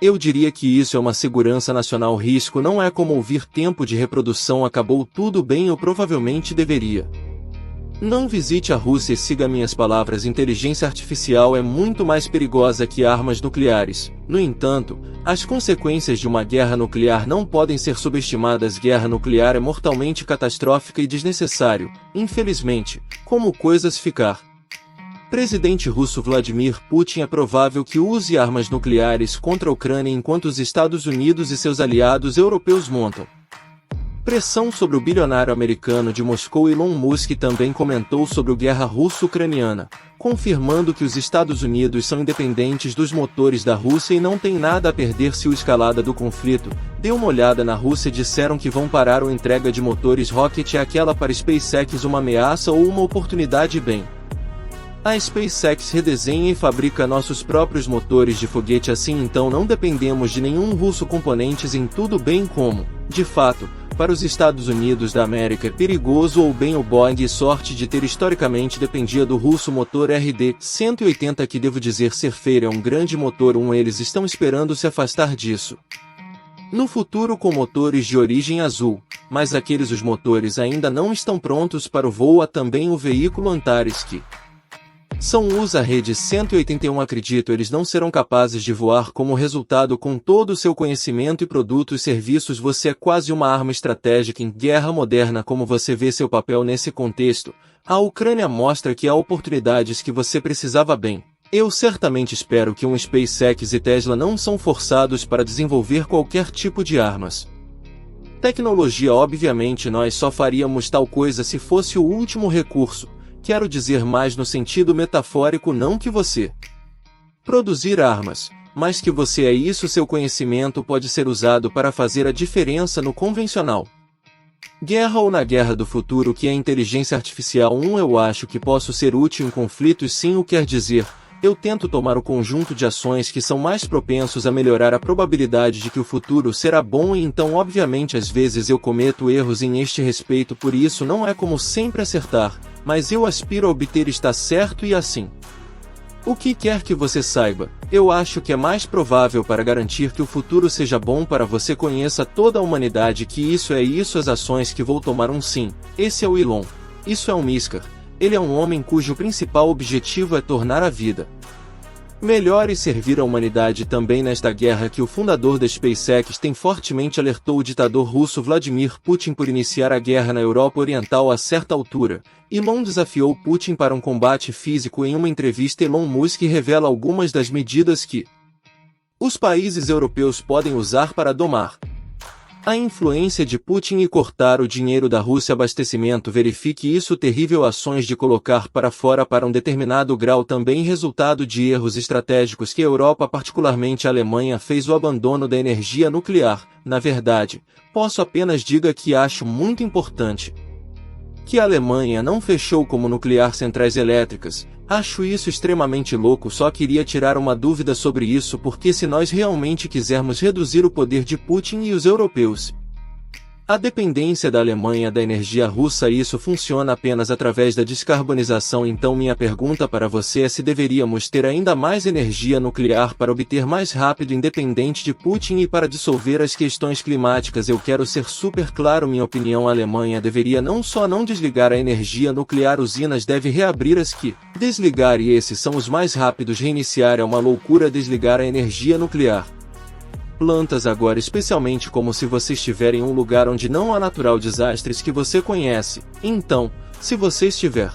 Eu diria que isso é uma segurança nacional. Risco não é como ouvir tempo de reprodução acabou tudo bem ou provavelmente deveria. Não visite a Rússia e siga minhas palavras. Inteligência artificial é muito mais perigosa que armas nucleares. No entanto, as consequências de uma guerra nuclear não podem ser subestimadas. Guerra nuclear é mortalmente catastrófica e desnecessário, infelizmente, como coisas ficar. Presidente russo Vladimir Putin é provável que use armas nucleares contra a Ucrânia enquanto os Estados Unidos e seus aliados europeus montam pressão sobre o bilionário americano de Moscou. Elon Musk também comentou sobre a guerra russo-ucraniana, confirmando que os Estados Unidos são independentes dos motores da Rússia e não têm nada a perder se a escalada do conflito. Dê uma olhada na Rússia. Disseram que vão parar a entrega de motores rocket. É aquela para SpaceX uma ameaça ou uma oportunidade? Bem, a SpaceX redesenha e fabrica nossos próprios motores de foguete, assim então não dependemos de nenhum russo. Componentes em tudo bem como, de fato, para os Estados Unidos da América é perigoso ou bem o Boeing. Sorte de ter historicamente dependia do russo. Motor RD-180 que devo dizer ser feio, é um grande motor. Eles estão esperando se afastar disso no futuro com motores de origem azul, mas os motores ainda não estão prontos para o voo. Há também o veículo Antares que usa a rede 181. Acredito eles não serão capazes de voar. Como resultado, com todo o seu conhecimento e produtos e serviços, você é quase uma arma estratégica em guerra moderna. Como você vê seu papel nesse contexto? A Ucrânia mostra que há oportunidades que você precisava. Bem, eu certamente espero que SpaceX e Tesla não são forçados para desenvolver qualquer tipo de armas. Tecnologia. Obviamente nós só faríamos tal coisa se fosse o último recurso. Quero dizer mais no sentido metafórico, não que você produzir armas, mas que você é isso. Seu conhecimento pode ser usado para fazer a diferença no convencional guerra ou na guerra do futuro. Que é inteligência artificial? Eu acho que posso ser útil em conflitos. Sim, o quer dizer, eu tento tomar o conjunto de ações que são mais propensos a melhorar a probabilidade de que o futuro será bom, e então obviamente às vezes eu cometo erros em este respeito. Por isso não é como sempre acertar, mas eu aspiro a obter estar certo e assim. O que quer que você saiba, eu acho que é mais provável para garantir que o futuro seja bom para você. Conheça toda a humanidade que isso é isso. As ações que vou tomar. Sim, esse é o Elon. Isso é o Miskar. Ele é um homem cujo principal objetivo é tornar a vida melhor e servir a humanidade também nesta guerra. Que o fundador da SpaceX tem fortemente alertou o ditador russo Vladimir Putin por iniciar a guerra na Europa Oriental. A certa altura, Elon desafiou Putin para um combate físico. Em uma entrevista, Elon Musk revela algumas das medidas que os países europeus podem usar para domar a influência de Putin e cortar o dinheiro da Rússia. Abastecimento. Verifique isso. Terrível. Ações de colocar para fora para um determinado grau. Também resultado de erros estratégicos que a Europa, particularmente a Alemanha, fez. O abandono da energia nuclear. Na verdade, posso apenas dizer que acho muito importante que a Alemanha não fechou como nuclear centrais elétricas. Acho isso extremamente louco. Só queria tirar uma dúvida sobre isso, porque se nós realmente quisermos reduzir o poder de Putin e os europeus, a dependência da Alemanha da energia russa, isso funciona apenas através da descarbonização. Então minha pergunta para você é se deveríamos ter ainda mais energia nuclear para obter mais rápido independente de Putin e para dissolver as questões climáticas. Eu quero ser super claro, minha opinião, a Alemanha deveria não só não desligar a energia nuclear, usinas deve reabrir as que desligar, e esses são os mais rápidos. Reiniciar é uma loucura. Desligar a energia nuclear plantas agora, especialmente como se você estiver em um lugar onde não há natural desastres que você conhece. Então, se você estiver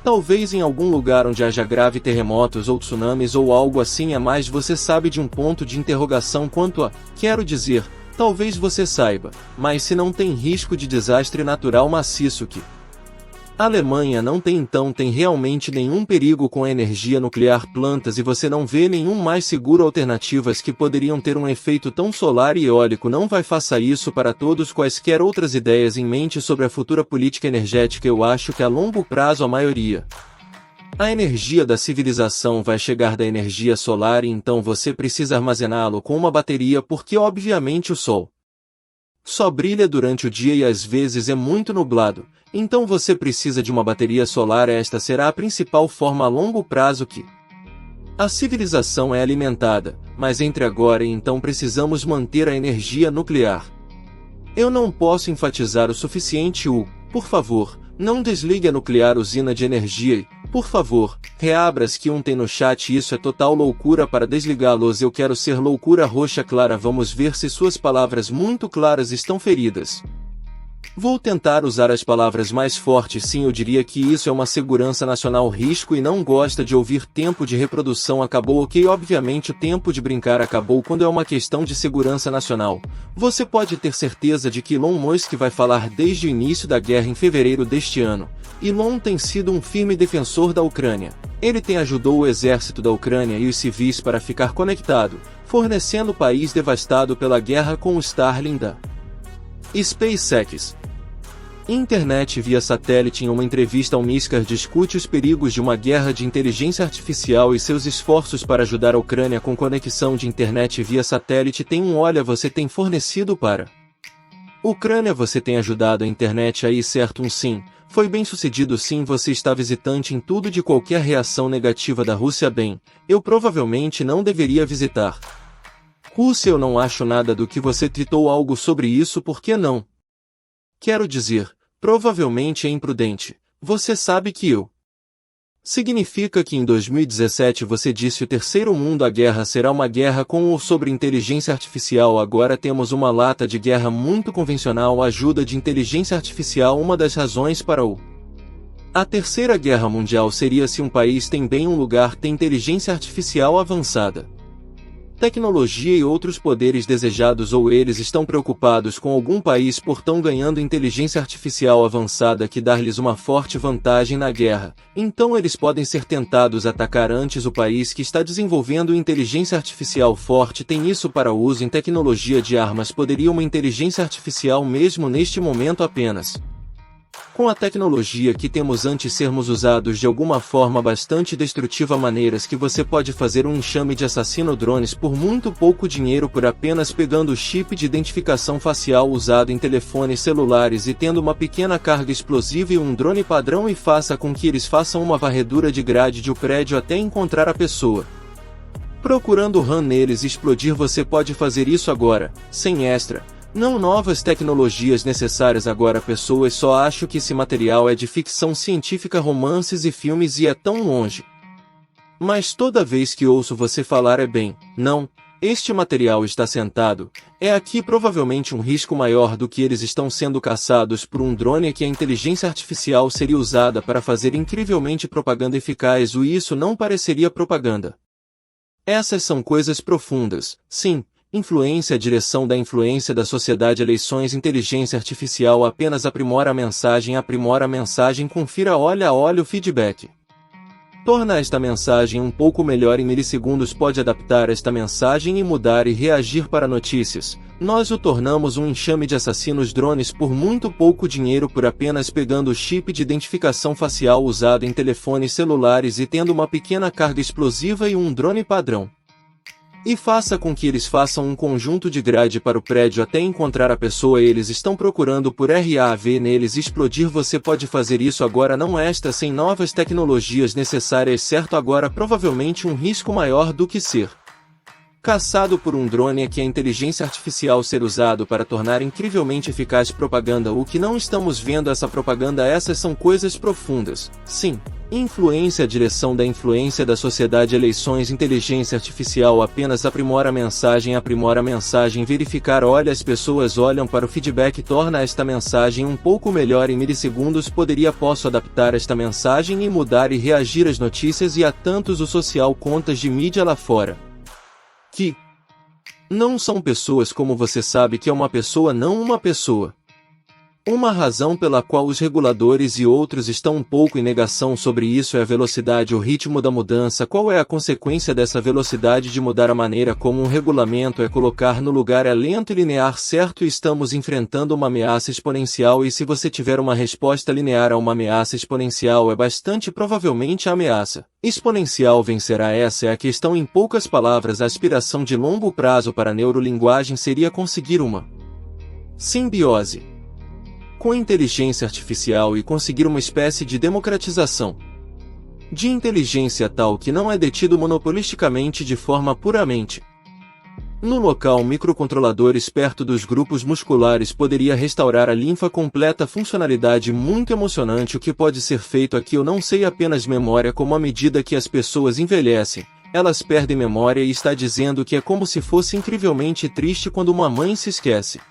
talvez em algum lugar onde haja grave terremotos ou tsunamis ou algo assim a mais, você sabe de um ponto de interrogação quanto a, quero dizer, talvez você saiba, mas se não tem risco de desastre natural maciço que a Alemanha não tem, então tem realmente nenhum perigo com a energia nuclear plantas, e você não vê nenhum mais seguro alternativas que poderiam ter um efeito tão solar e eólico. Não vai, faça isso para todos. Quaisquer outras ideias em mente sobre a futura política energética? Eu acho que a longo prazo a maioria a energia da civilização vai chegar da energia solar, e então você precisa armazená-lo com uma bateria, porque obviamente o sol só brilha durante o dia e às vezes é muito nublado, então você precisa de uma bateria solar. Esta será a principal forma a longo prazo que A civilização é alimentada, mas entre agora e então precisamos manter a energia nuclear. Eu não posso enfatizar o suficiente por favor, não desligue a nuclear usina de energia e, por favor, reabra-as que tem no chat. Isso é total loucura para desligá-los. Eu quero ser loucura roxa clara. Vamos ver se suas palavras muito claras estão feridas. Vou tentar usar as palavras mais fortes. Sim, eu diria que isso é uma segurança nacional risco e não gosta de ouvir tempo de reprodução acabou. Ok, obviamente o tempo de brincar acabou quando é uma questão de segurança nacional. Você pode ter certeza de que Elon Musk vai falar desde o início da guerra em fevereiro deste ano. Elon tem sido um firme defensor da Ucrânia. Ele ajudou o exército da Ucrânia e os civis para ficar conectado, fornecendo o país devastado pela guerra com o Starlink da SpaceX. Internet via satélite. Em uma entrevista ao Miskar discute os perigos de uma guerra de inteligência artificial e seus esforços para ajudar a Ucrânia com conexão de internet via satélite. Olha, você tem fornecido para Ucrânia, você tem ajudado a internet aí, certo? Sim, foi bem sucedido. Sim, você está visitante em tudo de qualquer reação negativa da Rússia. Bem, eu provavelmente não deveria visitar Rússia. Eu não acho nada do que você tweetou algo sobre isso. Por que não? Quero dizer, provavelmente é imprudente. Você sabe que significa que em 2017 você disse o terceiro mundo a guerra será uma guerra com ou sobre inteligência artificial. Agora temos uma lata de guerra muito convencional. A ajuda de inteligência artificial. Uma das razões para a terceira guerra mundial seria se um país tem bem um lugar tem inteligência artificial avançada, tecnologia e outros poderes desejados, ou eles estão preocupados com algum país por tão ganhando inteligência artificial avançada que dar-lhes uma forte vantagem na guerra, então eles podem ser tentados a atacar antes o país que está desenvolvendo inteligência artificial forte. Tem isso para uso em tecnologia de armas. Poderia uma inteligência artificial mesmo neste momento apenas com a tecnologia que temos antes sermos usados de alguma forma bastante destrutiva. Maneiras que você pode fazer um enxame de assassino drones por muito pouco dinheiro por apenas pegando o chip de identificação facial usado em telefones celulares e tendo uma pequena carga explosiva e um drone padrão e faça com que eles façam uma varredura de grade de um prédio até encontrar a pessoa. Procurando RAM neles e explodir. Você pode fazer isso agora, sem extra. Não novas tecnologias necessárias agora. Pessoas só acham que esse material é de ficção científica, romances e filmes e é tão longe. Mas toda vez que ouço você falar bem, não, este material está sentado, é aqui provavelmente um risco maior do que eles estão sendo caçados por um drone que a inteligência artificial seria usada para fazer incrivelmente propaganda eficaz. Isso não pareceria propaganda. Essas são coisas profundas, sim. Influência, a direção da influência da sociedade, eleições, inteligência artificial apenas aprimora a mensagem, confira, olha o feedback. Torna esta mensagem um pouco melhor em milissegundos, pode adaptar esta mensagem e mudar e reagir para notícias. Nós o tornamos um enxame de assassinos drones por muito pouco dinheiro por apenas pegando o chip de identificação facial usado em telefones celulares e tendo uma pequena carga explosiva e um drone padrão. E faça com que eles façam um conjunto de grade para o prédio até encontrar a pessoa. Eles estão procurando por RAV neles explodir. Você pode fazer isso agora, não esta sem novas tecnologias necessárias, certo? Agora provavelmente um risco maior do que ser caçado por um drone é que a inteligência artificial ser usado para tornar incrivelmente eficaz propaganda. O que não estamos vendo essa propaganda, essas são coisas profundas. Sim. Influência, a direção da influência da sociedade, eleições, inteligência artificial apenas aprimora a mensagem, verificar, olha, as pessoas olham para o feedback, torna esta mensagem um pouco melhor em milissegundos. Posso adaptar esta mensagem e mudar e reagir às notícias e a tantos o social, contas de mídia lá fora que não são pessoas, como você sabe que é uma pessoa, não uma pessoa. Uma razão pela qual os reguladores e outros estão um pouco em negação sobre isso é a velocidade, o ritmo da mudança. Qual é a consequência dessa velocidade de mudar? A maneira como um regulamento é colocar no lugar é lento e linear, certo? Estamos enfrentando uma ameaça exponencial e se você tiver uma resposta linear a uma ameaça exponencial, é bastante provavelmente a ameaça exponencial vencerá. Essa é a questão. Em poucas palavras, a aspiração de longo prazo para a neurolinguagem seria conseguir uma simbiose com inteligência artificial e conseguir uma espécie de democratização de inteligência tal que não é detido monopolisticamente de forma puramente. No local, microcontroladores perto dos grupos musculares poderia restaurar a linfa completa funcionalidade muito emocionante. O que pode ser feito aqui eu não sei, apenas memória. Como à medida que as pessoas envelhecem, elas perdem memória, e está dizendo que é como se fosse incrivelmente triste quando uma mãe se esquece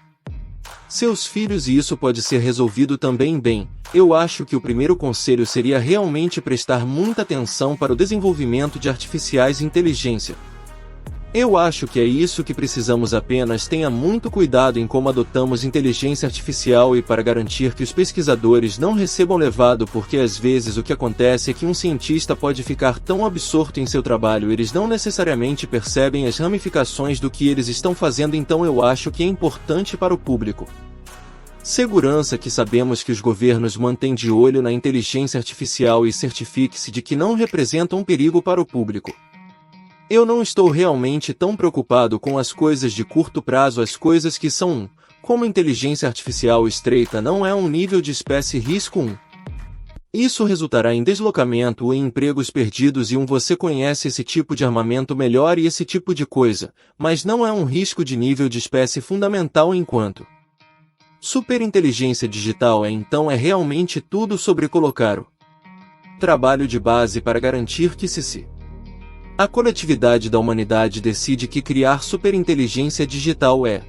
seus filhos, e isso pode ser resolvido também. Bem, eu acho que o primeiro conselho seria realmente prestar muita atenção para o desenvolvimento de artificiais inteligência. Eu acho que é isso que precisamos, apenas tenha muito cuidado em como adotamos inteligência artificial, e para garantir que os pesquisadores não recebam levado, porque às vezes o que acontece é que um cientista pode ficar tão absorto em seu trabalho, eles não necessariamente percebem as ramificações do que eles estão fazendo. Então eu acho que é importante para o público segurança que sabemos que os governos mantêm de olho na inteligência artificial, e certifique-se de que não representa um perigo para o público. Eu não estou realmente tão preocupado com as coisas de curto prazo, as coisas que são como inteligência artificial estreita não é um nível de espécie risco 1. Isso resultará em deslocamento ou em empregos perdidos, e você conhece esse tipo de armamento melhor e esse tipo de coisa, mas não é um risco de nível de espécie fundamental. Enquanto superinteligência digital então é realmente tudo sobre colocar o trabalho de base para garantir que se a coletividade da humanidade decide que criar superinteligência digital é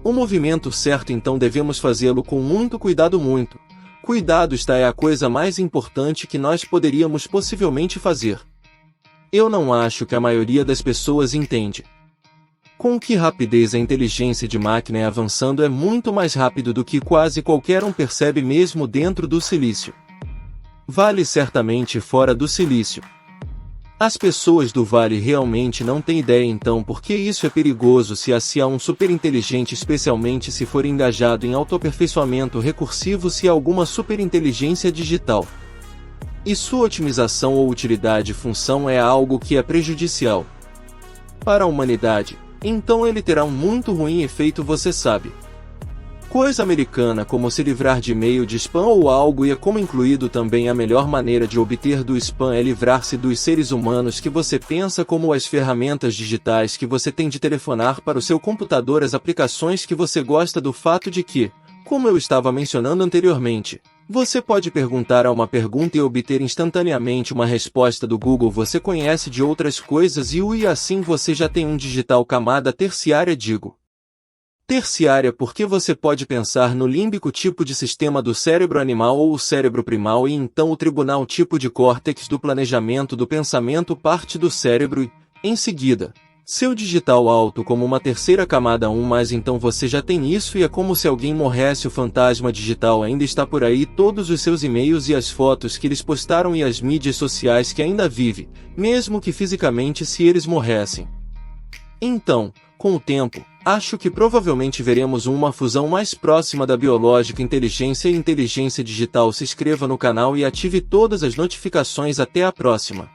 o movimento certo, então devemos fazê-lo com muito cuidado. Muito cuidado é a coisa mais importante que nós poderíamos possivelmente fazer. Eu não acho que a maioria das pessoas entende com que rapidez a inteligência de máquina é avançando. É muito mais rápido do que quase qualquer um percebe, mesmo dentro do silício. Vale certamente fora do silício. As pessoas do Vale realmente não têm ideia então porque isso é perigoso. Se há um superinteligente, especialmente se for engajado em autoaperfeiçoamento recursivo, se há alguma superinteligência digital e sua otimização ou utilidade função é algo que é prejudicial para a humanidade, então ele terá um muito ruim efeito. Você sabe, coisa americana como se livrar de e-mail de spam ou algo, e é como incluído também a melhor maneira de obter do spam é livrar-se dos seres humanos que você pensa, como as ferramentas digitais que você tem de telefonar para o seu computador, as aplicações que você gosta, do fato de que, como eu estava mencionando anteriormente, você pode perguntar a uma pergunta e obter instantaneamente uma resposta do Google. Você conhece de outras coisas e assim você já tem um digital camada terciária. Digo terciária porque você pode pensar no límbico, tipo de sistema do cérebro animal, ou o cérebro primal, e então o tribunal, tipo de córtex do planejamento, do pensamento, parte do cérebro, e, em seguida, seu digital alto como uma terceira camada 1. Mas então você já tem isso, e é como se alguém morresse. O fantasma digital ainda está por aí, todos os seus e-mails e as fotos que eles postaram e as mídias sociais que ainda vive, mesmo que fisicamente, se eles morressem. Então, com o tempo, acho que provavelmente veremos uma fusão mais próxima da biológica inteligência e inteligência digital. Se inscreva no canal e ative todas as notificações. Até a próxima.